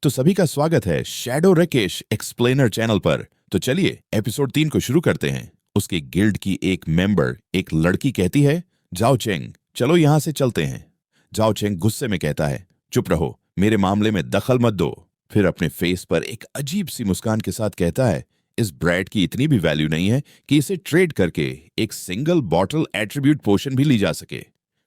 तो सभी का स्वागत है शैडो राकेश एक्सप्लेनर चैनल पर। तो चलिए एपिसोड 3 को शुरू करते हैं। उसके गिल्ड की एक मेंबर एक लड़की कहती है, जाओ चेंग चलो यहाँ से चलते हैं। जाओ चेंग गुस्से में कहता है, चुप रहो, मेरे मामले में दखल मत दो। फिर अपने फेस पर एक अजीब सी मुस्कान के साथ कहता है, इस ब्रेड की इतनी भी वैल्यू नहीं है कि इसे ट्रेड करके एक सिंगल बॉटल एट्रीब्यूट पोशन भी ली जा सके।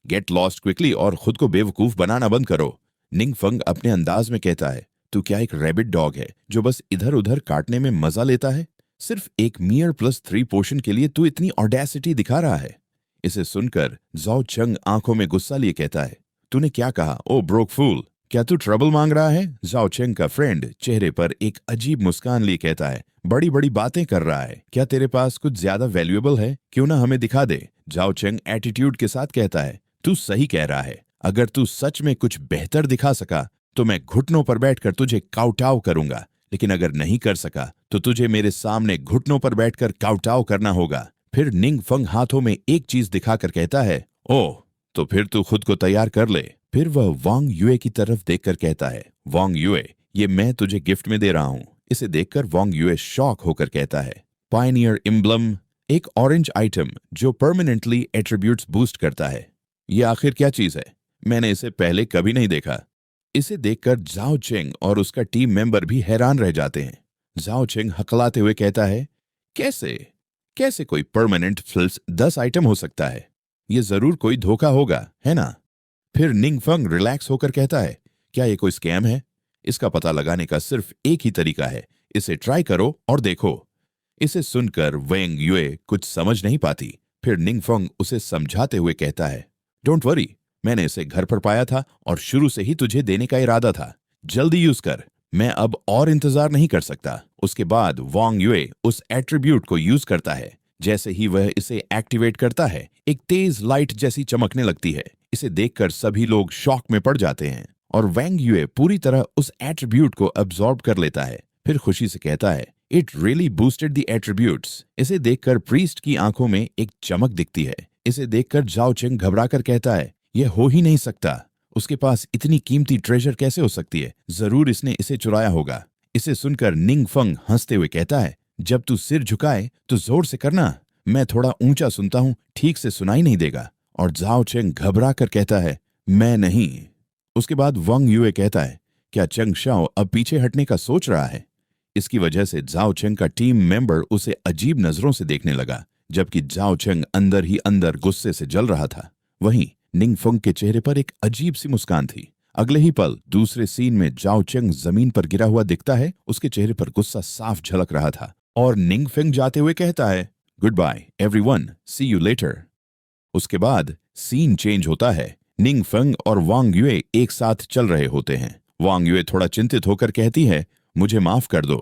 गेट लॉस्ट क्विकली और खुद को बेवकूफ बनाना बंद करो। निंग फंग अपने अंदाज में कहता है, तू क्या एक रैबिट डॉग है जो बस इधर उधर काटने में मजा लेता है? सिर्फ एक मियर +3 पोशन के लिए तू इतनी ऑडेसिटी दिखा रहा है। इसे सुनकर जाओ चंग आंखों में गुस्सा लिए कहता है, तूने क्या कहा ओ ब्रोक फूल, क्या तू ट्रबल मांग रहा है? जाओ चेंग का फ्रेंड चेहरे पर एक अजीब मुस्कान लिए कहता है, बड़ी बड़ी बातें कर रहा है, क्या तेरे पास कुछ ज्यादा वैल्यूएबल है? क्यों ना हमें दिखा दे। जाओ चेंग एटीट्यूड के साथ कहता है, तू सही कह रहा है, अगर तू सच में कुछ बेहतर दिखा सका तो मैं घुटनों पर बैठकर तुझे काउटाव करूंगा, लेकिन अगर नहीं कर सका तो तुझे मेरे सामने घुटनों पर बैठकर काउटाव करना होगा। फिर निंग फंग हाथों में एक चीज दिखाकर कहता है, ओह तो फिर तू खुद को तैयार कर ले। फिर वह वांग युए की तरफ देखकर कहता है, वांग युए, ये मैं तुझे गिफ्ट में दे रहा हूं। इसे देखकर वांग युए शॉक होकर कहता है, पायनियर एम्ब्लम, एक ऑरेंज आइटम जो परमानेंटली एट्रीब्यूट्स बूस्ट करता है। ये आखिर क्या चीज है? मैंने इसे पहले कभी नहीं देखा। इसे देखकर जाओ चेंग और उसका टीम मेंबर भी हैरान रह जाते हैं। जाओ चेंग हकलाते हुए कहता है, कैसे कैसे कोई परमानेंट फ्लिप्स 10 आइटम हो सकता है? ये जरूर कोई धोखा होगा, है ना? फिर निंग फंग रिलैक्स होकर कहता है, क्या ये कोई स्कैम है? इसका पता लगाने का सिर्फ एक ही तरीका है, इसे ट्राई करो और देखो। इसे सुनकर वेंग युए कुछ समझ नहीं पाती। फिर निंग फंग उसे समझाते हुए कहता है, डोंट वरी, मैंने इसे घर पर पाया था और शुरू से ही तुझे देने का इरादा था। जल्दी यूज कर, मैं अब और इंतजार नहीं कर सकता। उसके बाद वांग युए उस एट्रीब्यूट को यूज करता है। जैसे ही वह इसे एक्टिवेट करता है, एक तेज लाइट जैसी चमकने लगती है। इसे देखकर सभी लोग शॉक में पड़ जाते हैं और वांग युए पूरी तरह उस एट्रीब्यूट को अब्सॉर्ब कर लेता है। फिर खुशी से कहता है, it really boosted the attributes. इसे देखकर प्रीस्ट की आंखों में एक चमक दिखती है। इसे देखकर जाओ चेंग घबराकर कहता है, यह हो ही नहीं सकता, उसके पास इतनी कीमती ट्रेजर कैसे हो सकती है? जरूर इसने इसे चुराया होगा। इसे सुनकर निंग फंग हंसते हुए कहता है, जब तू सिर झुकाए तो जोर से करना, मैं थोड़ा ऊंचा सुनता हूं, ठीक से सुनाई नहीं देगा। और जाओ चेंग घबरा कर कहता है, मैं नहीं। उसके बाद वांग युए कहता है, क्या चंग शाओ अब पीछे हटने का सोच रहा है? इसकी वजह से जाओ चेंग का टीम मेंबर उसे अजीब नजरों से देखने लगा, जबकि जाओ चेंग अंदर ही अंदर गुस्से से जल रहा था। वहीं निंग फंग के चेहरे पर एक अजीब सी मुस्कान थी। अगले ही पल दूसरे सीन में जाओ चेंग जमीन पर गिरा हुआ दिखता है। उसके चेहरे पर गुस्सा साफ झलक रहा था और निंग फंग जाते हुए कहता है, goodbye everyone, see you later. उसके बाद सीन चेंज होता है। निंग फंग और वांग युए एक साथ चल रहे होते हैं। वांग युए थोड़ा चिंतित होकर कहती है, मुझे माफ कर दो।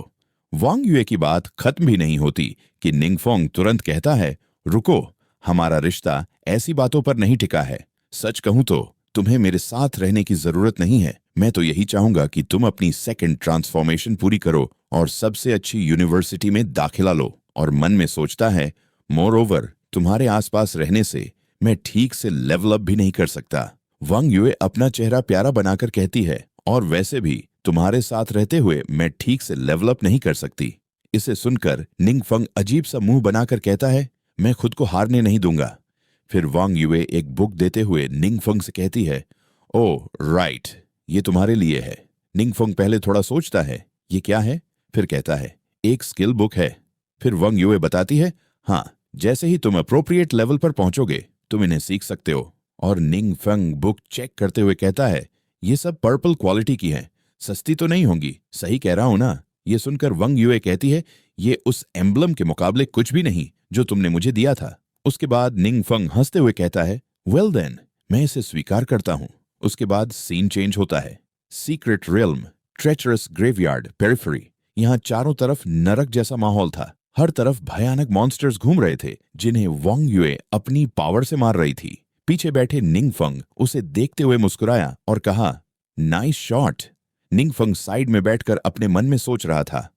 वांग युए की बात खत्म भी नहीं होती कि निंग फंग तुरंत कहता है, रुको, हमारा रिश्ता ऐसी बातों पर नहीं टिका है। सच कहूं तो तुम्हें मेरे साथ रहने की जरूरत नहीं है। मैं तो यही चाहूंगा कि तुम अपनी सेकंड ट्रांसफॉर्मेशन पूरी करो और सबसे अच्छी यूनिवर्सिटी में दाखिला लो। और मन में सोचता है, मोर ओवर, तुम्हारे आसपास रहने से मैं ठीक से लेवल अप भी नहीं कर सकता। वांग युए अपना चेहरा प्यारा बनाकर कहती है, और वैसे भी तुम्हारे साथ रहते हुए मैं ठीक से लेवल अप नहीं कर सकती। इसे सुनकर निंग फंग अजीब सा मुंह बनाकर कहता है, मैं खुद को हारने नहीं दूंगा। फिर वांग युए एक बुक देते हुए निंग फंग से कहती है, ओह राइट, ये तुम्हारे लिए है। निंग फंग पहले थोड़ा सोचता है, ये क्या है? फिर कहता है, एक स्किल बुक है। फिर वांग युए बताती है, हाँ, जैसे ही तुम अप्रोप्रिएट लेवल पर पहुंचोगे तुम इन्हें सीख सकते हो। और निंग फंग बुक चेक करते हुए कहता है, ये सब पर्पल क्वालिटी की हैं, सस्ती तो नहीं होंगी, सही कह रहा हूं ना? ये सुनकर वांग युए कहती है, ये उस एम्ब्लम के मुकाबले कुछ भी नहीं जो तुमने मुझे दिया था। उसके बाद निंग फंग हंसते हुए कहता है, वेल देन, मैं इसे स्वीकार करता हूं। उसके बाद सीन चेंज होता है। Secret realm, treacherous graveyard, periphery. यहाँ चारों तरफ नरक जैसा माहौल था। हर तरफ भयानक मॉन्स्टर्स घूम रहे थे जिन्हें वांग युए अपनी पावर से मार रही थी। पीछे बैठे निंग फंग उसे देखते हुए मुस्कुराया और कहा, नाइस शॉट। निंग फंग साइड में बैठकर अपने मन में सोच रहा था,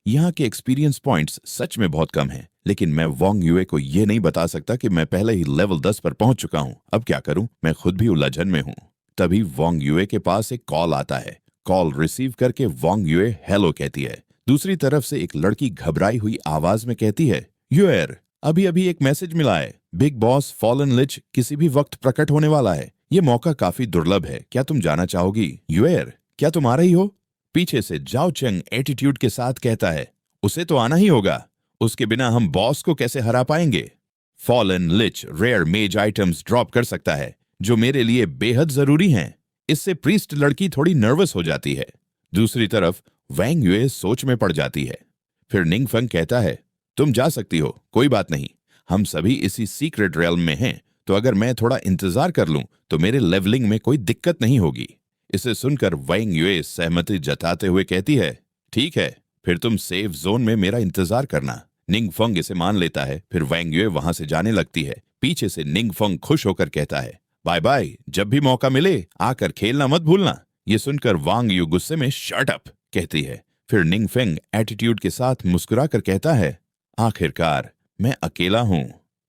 यहाँ के एक्सपीरियंस पॉइंट्स सच में बहुत कम हैं, लेकिन मैं वांग युए को ये नहीं बता सकता कि मैं पहले ही लेवल 10 पर पहुंच चुका हूं। अब क्या करूं? मैं खुद भी उलझन में हूं। तभी वांग युए के पास एक कॉल आता है। कॉल रिसीव करके वांग युए हेलो कहती है। दूसरी तरफ से एक लड़की घबराई हुई आवाज में कहती है, युएर, अभी अभी एक मैसेज मिला है, बिग बॉस फॉलन लिच किसी भी वक्त प्रकट होने वाला है। ये मौका काफी दुर्लभ है, क्या तुम जाना चाहोगी? युएर, क्या तुम आ रही हो? पीछे से जाओ चेंग एटीट्यूड के साथ कहता है, उसे तो आना ही होगा, उसके बिना हम बॉस को कैसे हरा पाएंगे? फॉलन लिच रेयर मेज आइटम्स ड्रॉप कर सकता है जो मेरे लिए बेहद जरूरी हैं। इससे प्रीस्ट लड़की थोड़ी नर्वस हो जाती है। दूसरी तरफ वैंग युए सोच में पड़ जाती है। फिर निंगफंग कहता है, तुम जा सकती हो, कोई बात नहीं, हम सभी इसी सीक्रेट रेल्म में हैं, तो अगर मैं थोड़ा इंतजार कर लूं तो मेरे लेवलिंग में कोई दिक्कत नहीं होगी। इसे सुनकर वैंग युए सहमति जताते हुए कहती है, ठीक है, फिर तुम सेफ जोन में मेरा इंतजार करना। निंगफंग इसे मान लेता है। फिर वैंग युए वहां से जाने लगती है। पीछे से निंगफंग खुश होकर कहता है, बाय बाय, जब भी मौका मिले आकर खेलना मत भूलना। ये सुनकर वांग यू गुस्से में शट अप कहती है। फिर निंगफेंग एटीट्यूड के साथ मुस्कुराकर कहता है, आखिरकार मैं अकेला हूं।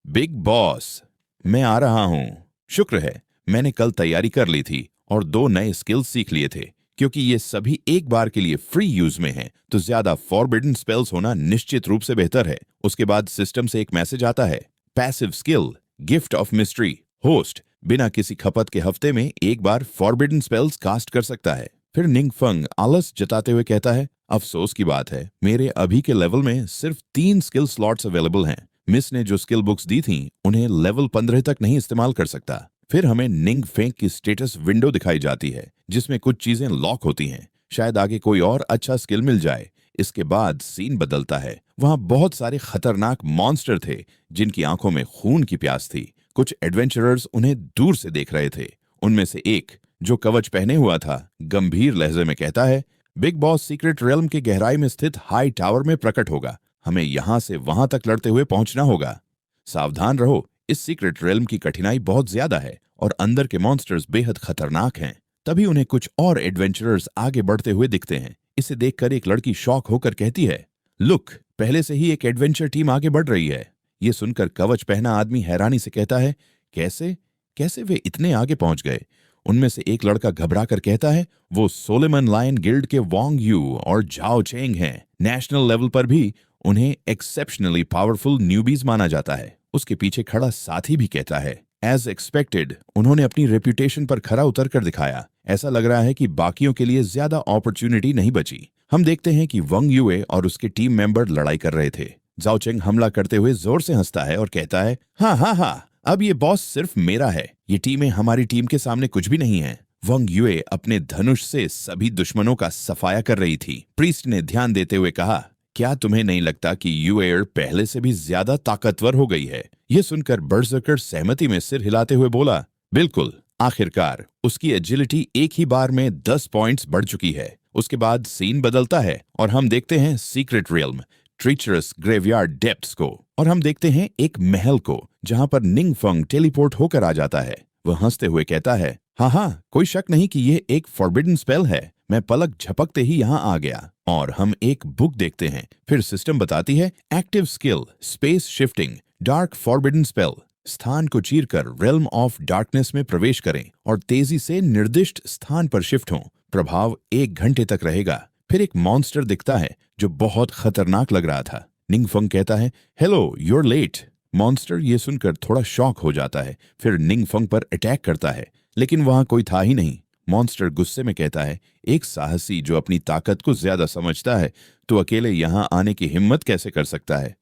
बिग बॉस, मैं आ रहा हूं। शुक्र है मैंने कल तैयारी कर ली थी और 2 नए स्किल्स सीख लिए थे। क्योंकि ये सभी एक बार के लिए फ्री यूज में हैं, तो ज्यादा फॉरबिडन स्पेल्स होना निश्चित रूप से बेहतर है। उसके बाद सिस्टम से एक मैसेज आता है, passive skill gift of mystery, host बिना किसी खपत के हफ्ते में एक बार फॉरबिडन स्पेल्स कास्ट कर सकता है। फिर निंगफंग आलस जताते हुए कहता है, अफसोस की बात है, मेरे अभी के लेवल में सिर्फ 3 स्किल स्लॉट्स अवेलेबल हैं। मिस ने जो स्किल बुक्स दी थी उन्हें लेवल 15 तक नहीं इस्तेमाल कर सकता। फिर हमें निंगफेंग की स्टेटस विंडो दिखाई जाती है जिसमें कुछ चीजें लॉक होती हैं। शायद आगे कोई और अच्छा स्किल मिल जाए। इसके बाद सीन बदलता है। वहां बहुत सारे खतरनाक मॉन्स्टर थे जिनकी आंखों में खून की प्यास थी। कुछ एडवेंचरर्स उन्हें दूर से देख रहे थे। उनमें से एक, जो कवच पहने हुआ था, गंभीर लहजे में कहता है, बिग बॉस सीक्रेट रेल्म के गहराई में स्थित हाई टावर में प्रकट होगा। हमें यहां से वहां तक लड़ते हुए पहुंचना होगा। सावधान रहो, इस सीक्रेट रेल्म की कठिनाई बहुत ज्यादा है और अंदर के मॉन्स्टर्स बेहद खतरनाक हैं। तभी उन्हें कुछ और एडवेंचरर्स आगे बढ़ते हुए दिखते हैं। इसे देखकर एक लड़की शॉक होकर कहती है, लुक, पहले से ही एक एडवेंचर टीम आगे बढ़ रही है। ये सुनकर कवच पहना आदमी हैरानी से कहता है, कैसे कैसे वे इतने आगे पहुंच गए? उनमें से एक लड़का घबरा कर कहता है, वो सोलेमन लायन गिल्ड के वांग यू और जाओ चेंग हैं। नेशनल लेवल पर भी उन्हें एक्सेप्शनली पावरफुल न्यूबीज माना जाता है। उसके पीछे खड़ा साथी भी कहता है, एज एक्सपेक्टेड उन्होंने अपनी रेप्यूटेशन पर खरा उतर कर दिखाया। ऐसा लग रहा है कि बाकियों के लिए ज्यादा अपॉर्चुनिटी नहीं बची। हम देखते हैं कि वंग युए और उसके टीम मेंबर लड़ाई कर रहे थे। जाओ चेंग हमला करते हुए जोर से हंसता है और कहता है, हाँ हाँ हाँ, अब ये बॉस सिर्फ मेरा है। ये टीमें हमारी टीम के सामने कुछ भी नहीं है। वंग युए अपने धनुष से सभी दुश्मनों का सफाया कर रही थी। प्रीस्ट ने ध्यान देते हुए कहा, क्या तुम्हें नहीं लगता कि युएर पहले से भी ज्यादा ताकतवर हो गई है? ये सुनकर बर्जर्कर सहमति में सिर हिलाते हुए बोला, बिल्कुल, आखिरकार उसकी एजिलिटी एक ही बार में 10 पॉइंट्स बढ़ चुकी है। उसके बाद सीन बदलता है और हम देखते हैं secret realm, treacherous graveyard depths को, और हम देखते हैं एक महल को जहां पर निंगफंग टेलीपोर्ट होकर आ जाता है। वह हंसते हुए कहता है, हाँ, कोई शक नहीं कि यह एक फॉरबिडन स्पेल है। मैं पलक झपकते ही यहाँ आ गया। और हम एक बुक देखते हैं। फिर सिस्टम बताती है, active skill space shifting dark forbidden spell, स्थान को चीरकर रेल्म ऑफ डार्कनेस में प्रवेश करें और तेजी से निर्दिष्ट स्थान पर शिफ्ट हों। प्रभाव 1 घंटे तक रहेगा। फिर एक मॉन्स्टर दिखता है जो बहुत खतरनाक लग रहा था। निंगफंग कहता है, हेलो, यूर लेट। मॉन्स्टर ये सुनकर थोड़ा शॉक हो जाता है। फिर निंगफंग पर अटैक करता है, लेकिन वहां कोई था ही नहीं। मॉन्स्टर गुस्से में कहता है, एक साहसी जो अपनी ताकत को ज्यादा समझता है तो अकेले यहां आने की हिम्मत कैसे कर सकता है?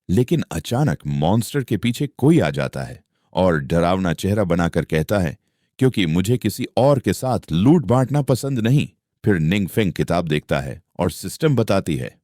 लेकिन अचानक मॉन्स्टर के पीछे कोई आ जाता है और डरावना चेहरा बनाकर कहता है, क्योंकि मुझे किसी और के साथ लूट बांटना पसंद नहीं। फिर निंगफेंग किताब देखता है और सिस्टम बताती है,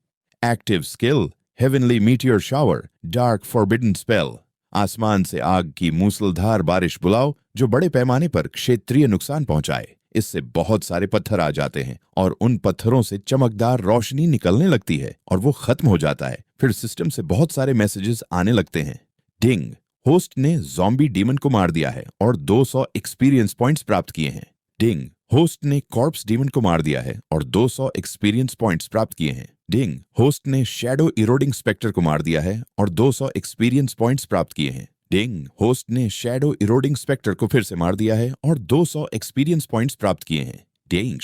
active skill heavenly meteor shower dark forbidden spell, आसमान से आग की मूसलधार बारिश बुलाओ जो बड़े पैमाने पर क्षेत्रीय नुकसान पहुंचाए। इससे बहुत सारे पत्थर आ जाते हैं और उन पत्थरों से चमकदार रोशनी निकलने लगती है और वो खत्म हो जाता है। फिर सिस्टम से बहुत सारे मैसेजेस आने लगते हैं। डिंग, होस्ट ने ज़ॉम्बी डीमन को मार दिया है और 200 एक्सपीरियंस पॉइंट्स प्राप्त किए हैं। डिंग, होस्ट ने कॉर्प्स डीमन को मार दिया है और 200 एक्सपीरियंस पॉइंट्स प्राप्त किए हैं। डिंग, होस्ट ने शैडो इरोडिंग स्पेक्टर को मार दिया है और 200 एक्सपीरियंस पॉइंट्स प्राप्त किए हैं। डिंग, होस्ट ने शैडो इरोडिंग स्पेक्टर को फिर से मार दिया है और 200 एक्सपीरियंस पॉइंट्स प्राप्त किए हैं। डिंग,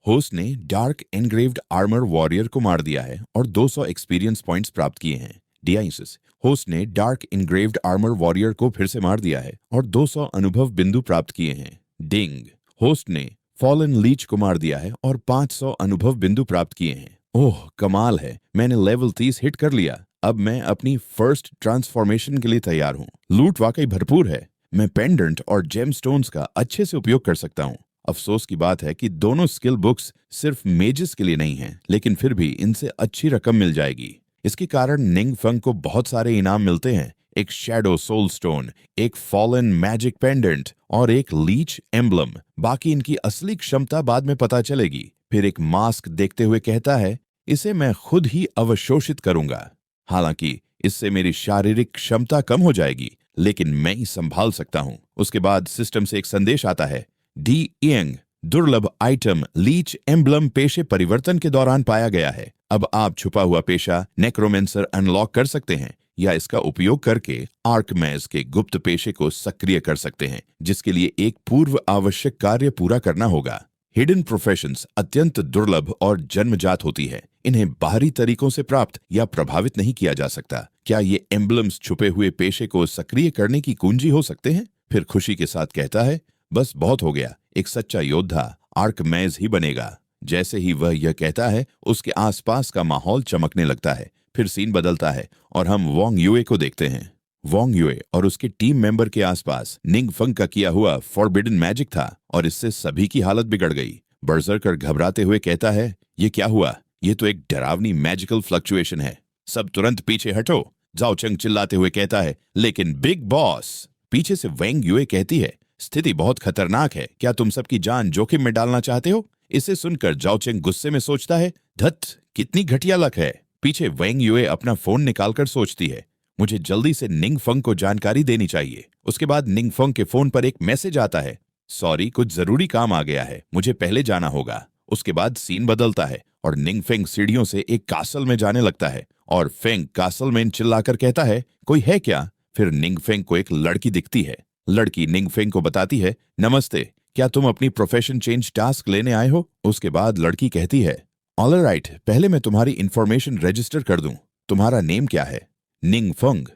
होस्ट ने डार्क एनग्रेव्ड आर्मर वॉरियर को मार दिया है और 200 एक्सपीरियंस पॉइंट्स प्राप्त किए हैं। डियाइसिस, होस्ट ने डार्क एनग्रेव्ड आर्मर वॉरियर को फिर से मार दिया है और 200 अनुभव बिंदु प्राप्त किए हैं। डिंग, होस्ट ने फॉलन लीच को मार दिया है और 500 अनुभव बिंदु प्राप्त किए हैं। ओह कमाल है, मैंने लेवल 30 हिट कर लिया। अब मैं अपनी फर्स्ट ट्रांसफॉर्मेशन के लिए तैयार हूँ। लूट वाकई भरपूर है। मैं पेंडेंट और जेमस्टोन्स का अच्छे से उपयोग कर सकता हूँ। अफसोस की बात है कि दोनों स्किल बुक्स सिर्फ मेजेस के लिए नहीं हैं, लेकिन फिर भी इनसे अच्छी रकम मिल जाएगी। इसके कारण निंगफंग को बहुत सारे इनाम मिलते हैं, एक शैडो सोल स्टोन, एक फॉलन मैजिक पेंडेंट और एक लीच एम्बलम। बाकी इनकी असली क्षमता बाद में पता चलेगी। फिर एक मास्क देखते हुए कहता है, इसे मैं खुद ही अवशोषित करूंगा। हालांकि इससे मेरी शारीरिक क्षमता कम हो जाएगी, लेकिन मैं ही संभाल सकता हूं। उसके बाद सिस्टम से एक संदेश आता है, डी इयंग, दुर्लभ आइटम लीच एम्बलम पेशे परिवर्तन के दौरान पाया गया है। अब आप छुपा हुआ पेशा नेक्रोमेंसर अनलॉक कर सकते हैं या इसका उपयोग करके आर्कमेज के गुप्त पेशे को सक्रिय कर सकते हैं, जिसके लिए एक पूर्व आवश्यक कार्य पूरा करना होगा। हिडन प्रोफेशंस अत्यंत दुर्लभ और जन्मजात होती है। इन्हें बाहरी तरीकों से प्राप्त या प्रभावित नहीं किया जा सकता। क्या ये एम्बलम्स छुपे हुए पेशे को सक्रिय करने की कुंजी हो सकते हैं? फिर खुशी के साथ कहता है, बस बहुत हो गया, एक सच्चा योद्धा आर्कमेज ही बनेगा। जैसे ही वह यह कहता है, उसके आसपास का माहौल चमकने लगता है। फिर सीन बदलता है और हम वोंग युए को देखते हैं। वोंग युए और उसके टीम मेंबर के आसपास निंगफंग का किया हुआ फॉरबिडन मैजिक था और इससे सभी की हालत बिगड़ गई। बर्जरकर घबराते हुए कहता है, ये क्या हुआ? ये तो एक डरावनी मैजिकल फ्लक्चुएशन है। सब तुरंत पीछे हटो। जाओ चंग चिल्लाते हुए कहता है, लेकिन बिग बॉस। पीछे से वेंग युए कहती है, स्थिति बहुत खतरनाक है, क्या तुम सबकी जान जोखिम में डालना चाहते हो? इसे सुनकर जाओ चेंग गुस्से में सोचता है, धत, कितनी घटिया लक है। पीछे वेंग युए अपना फोन निकालकर सोचती है, मुझे जल्दी से निंगफंग को जानकारी देनी चाहिए। उसके बाद निंगफंग के फोन पर एक मैसेज आता है, सॉरी, कुछ जरूरी काम आ गया है, मुझे पहले जाना होगा। उसके बाद सीन बदलता है और निंगफेंग सीढ़ियों से एक कासल में जाने लगता है और फेंग कासल में चिल्लाकर कहता है, कोई है क्या? फिर निंगफेंग को एक लड़की दिखती है। लड़की निंगफेंग को बताती है, नमस्ते, क्या तुम अपनी प्रोफेशन चेंज टास्क लेने आए हो? उसके बाद लड़की कहती है, ऑल राइट, पहले मैं तुम्हारी इंफॉर्मेशन रजिस्टर कर दूं। तुम्हारा नेम क्या है? निंगफंग।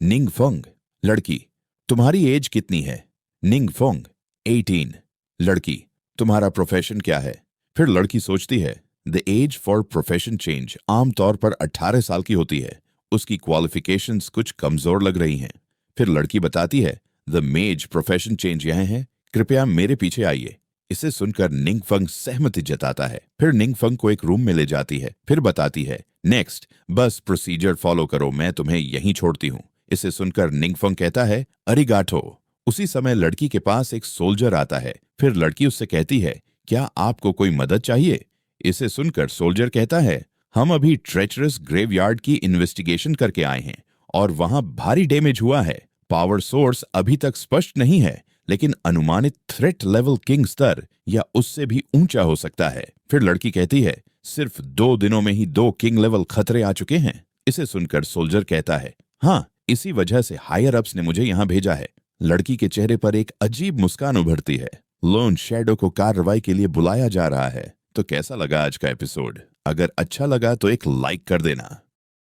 निंगफंग। लड़की, तुम्हारी एज कितनी है? निंगफंग, 18। लड़की, तुम्हारा प्रोफेशन क्या है? फिर लड़की सोचती है, the age for profession change आमतौर पर 18 साल की होती है। उसकी क्वालिफिकेशंस कुछ कमजोर लग रही हैं। फिर लड़की बताती है, द मेज प्रोफेशन चेंज यहाँ है, कृपया मेरे पीछे आइए। इसे सुनकर निंगफंग सहमति जताता है। फिर निंगफंग को एक रूम में ले जाती है। फिर बताती है, नेक्स्ट, बस प्रोसीजर फॉलो करो, मैं तुम्हें यहीं छोड़ती हूँ। इसे सुनकर निंगफंग कहता है, अरिगाटो। उसी समय लड़की के पास एक सोल्जर आता है। फिर लड़की उससे कहती है, क्या आपको कोई मदद चाहिए? इसे सुनकर सोल्जर कहता है, हम अभी ट्रेचरस ग्रेवयार्ड की इन्वेस्टिगेशन करके आए हैं और वहां भारी डैमेज हुआ है। पावर सोर्स अभी तक स्पष्ट नहीं है, लेकिन अनुमानित थ्रेट लेवल किंग स्तर या उससे भी ऊंचा हो सकता है। फिर लड़की कहती है, सिर्फ 2 दिनों में ही 2 किंग लेवल खतरे आ चुके हैं। इसे सुनकर सोल्जर कहता है, हाँ, इसी वजह से हायर अप्स ने मुझे यहाँ भेजा है। लड़की के चेहरे पर एक अजीब मुस्कान उभरती है। लोन शैडो को कार्रवाई के लिए बुलाया जा रहा है। तो कैसा लगा आज का एपिसोड? अगर अच्छा लगा तो एक लाइक कर देना।